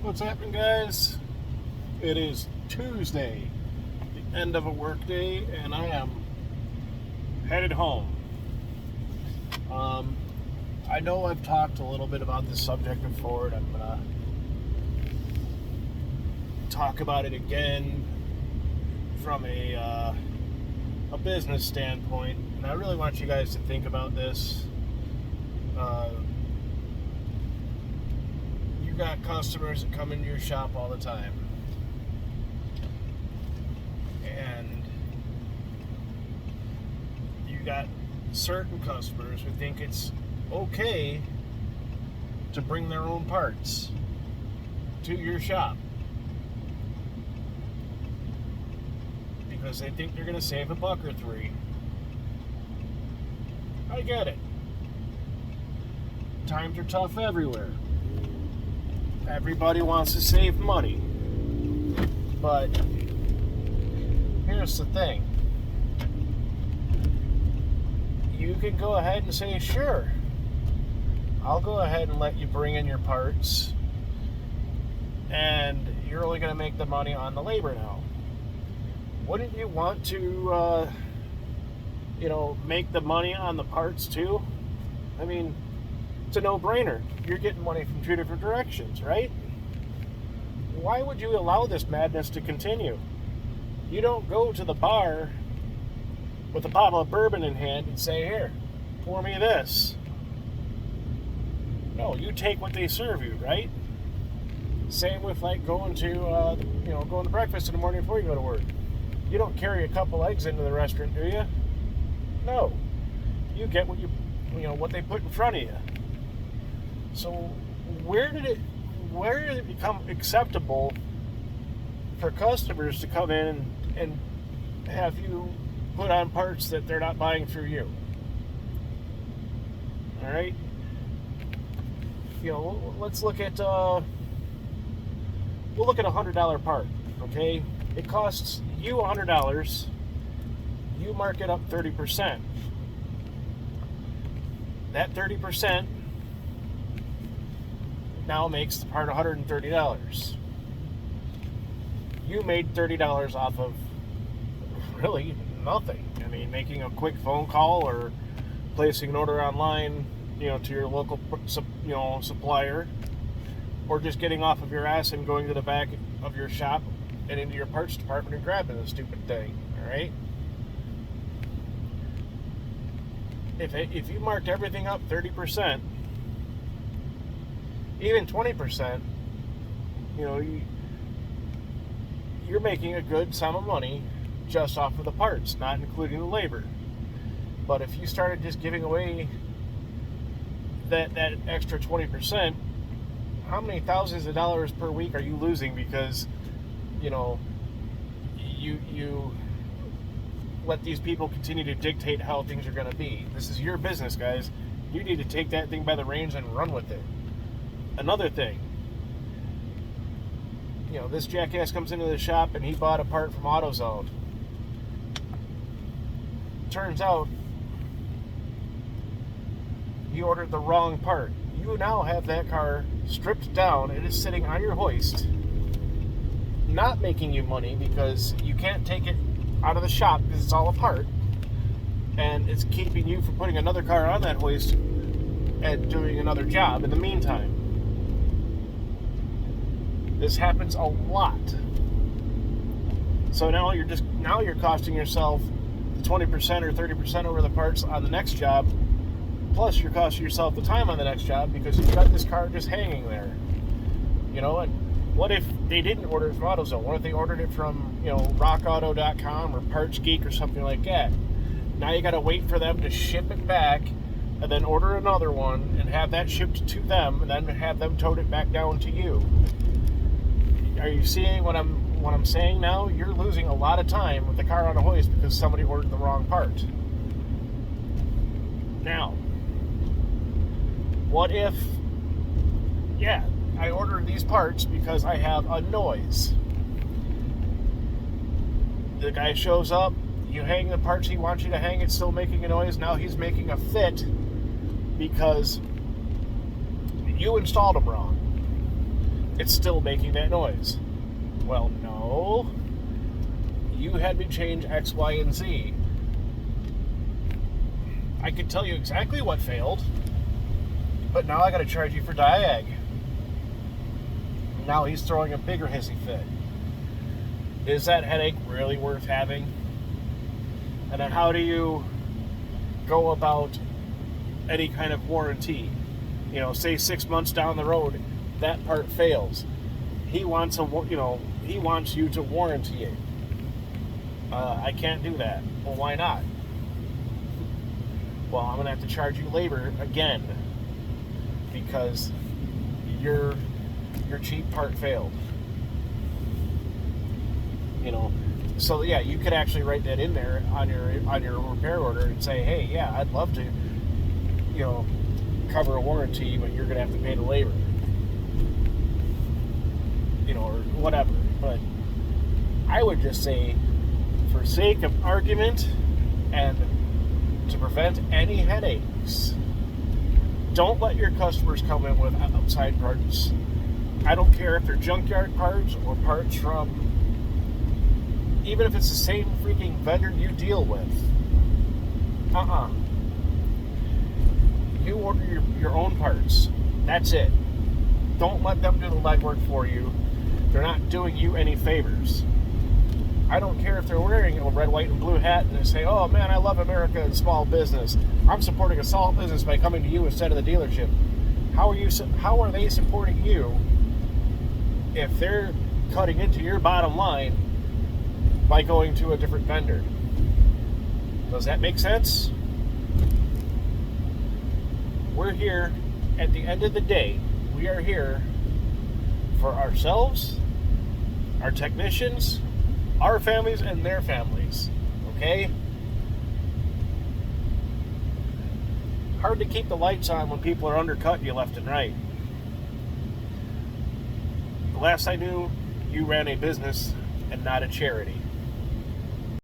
What's happening, guys? It is Tuesday, the end of a work day, and I am headed home. I know I've talked a little bit about this subject before, and I'm gonna talk about it again from a business standpoint, and I really want you guys to think about this. You got customers that come into your shop all the time, and you got certain customers who think it's okay to bring their own parts to your shop because they think they're going to save a buck or three. I get it. Times are tough everywhere. Everybody wants to save money. But here's the thing. You can go ahead and say, sure, I'll go ahead and let you bring in your parts, and you're only going to make the money on the labor now. Wouldn't you want to, make the money on the parts too? I mean, it's a no-brainer. You're getting money from two different directions, right? Why would you allow this madness to continue? You don't go to the bar with a bottle of bourbon in hand and say, here, pour me this. No, you take what they serve you, right? Same with like going to breakfast in the morning before you go to work. You don't carry a couple eggs into the restaurant, do you? No. You get what they put in front of you. So where did it become acceptable for customers to come in and have you put on parts that they're not buying through you? All right. Let's look at we'll look at $100 part. Okay, it costs you $100. You mark it up 30%. That 30% now makes the part $130. You made $30 off of really nothing. I mean, making a quick phone call or placing an order online, to your local, supplier, or just getting off of your ass and going to the back of your shop and into your parts department and grabbing the stupid thing. All right. If you marked everything up 30%, even 20%, you're making a good sum of money just off of the parts, not including the labor. But if you started just giving away that extra 20%, how many thousands of dollars per week are you losing because, you let these people continue to dictate how things are going to be? This is your business, guys. You need to take that thing by the reins and run with it. Another thing, this jackass comes into the shop and he bought a part from AutoZone. Turns out he ordered the wrong part. You now have that car stripped down. It is sitting on your hoist, not making you money because you can't take it out of the shop because it's all apart, and it's keeping you from putting another car on that hoist and doing another job in the meantime. This happens a lot. So now you're costing yourself 20% or 30% over the parts on the next job, plus you're costing yourself the time on the next job because you've got this car just hanging there. And what if they didn't order it from AutoZone? What if they ordered it from, rockauto.com or Parts Geek or something like that? Now you got to wait for them to ship it back and then order another one and have that shipped to them and then have them towed it back down to you. Are you seeing what I'm saying now? You're losing a lot of time with the car on a hoist because somebody ordered the wrong part. Now, what if, I ordered these parts because I have a noise. The guy shows up, you hang the parts he wants you to hang, it's still making a noise. Now he's making a fit because you installed them wrong. it's still making that noise. Well, no. You had me change X, Y, and Z. I could tell you exactly what failed, but now I got to charge you for diag. Now he's throwing a bigger hissy fit. Is that headache really worth having? And then how do you go about any kind of warranty? You know, say 6 months down the road, that part fails. He wants he wants you to warranty it. I can't do that. Well, why not? Well, I'm gonna have to charge you labor again because your cheap part failed. You know, so yeah, you could actually write that in there on your repair order and say, hey, yeah, I'd love to, cover a warranty, but you're gonna have to pay the labor. Or whatever. But I would just say, for sake of argument and to prevent any headaches, don't let your customers come in with outside parts. I don't care if they're junkyard parts or parts from, even if it's the same freaking vendor you deal with. You order your own parts. That's it. Don't let them do the legwork for you. They're not doing you any favors. I don't care if they're wearing a red, white, and blue hat and they say, oh man, I love America and small business. I'm supporting a small business by coming to you instead of the dealership. How are they supporting you if they're cutting into your bottom line by going to a different vendor? Does that make sense? We're here, at the end of the day, we are here for ourselves, our technicians, our families, and their families. Okay? Hard to keep the lights on when people are undercutting you left and right. The last I knew, you ran a business and not a charity.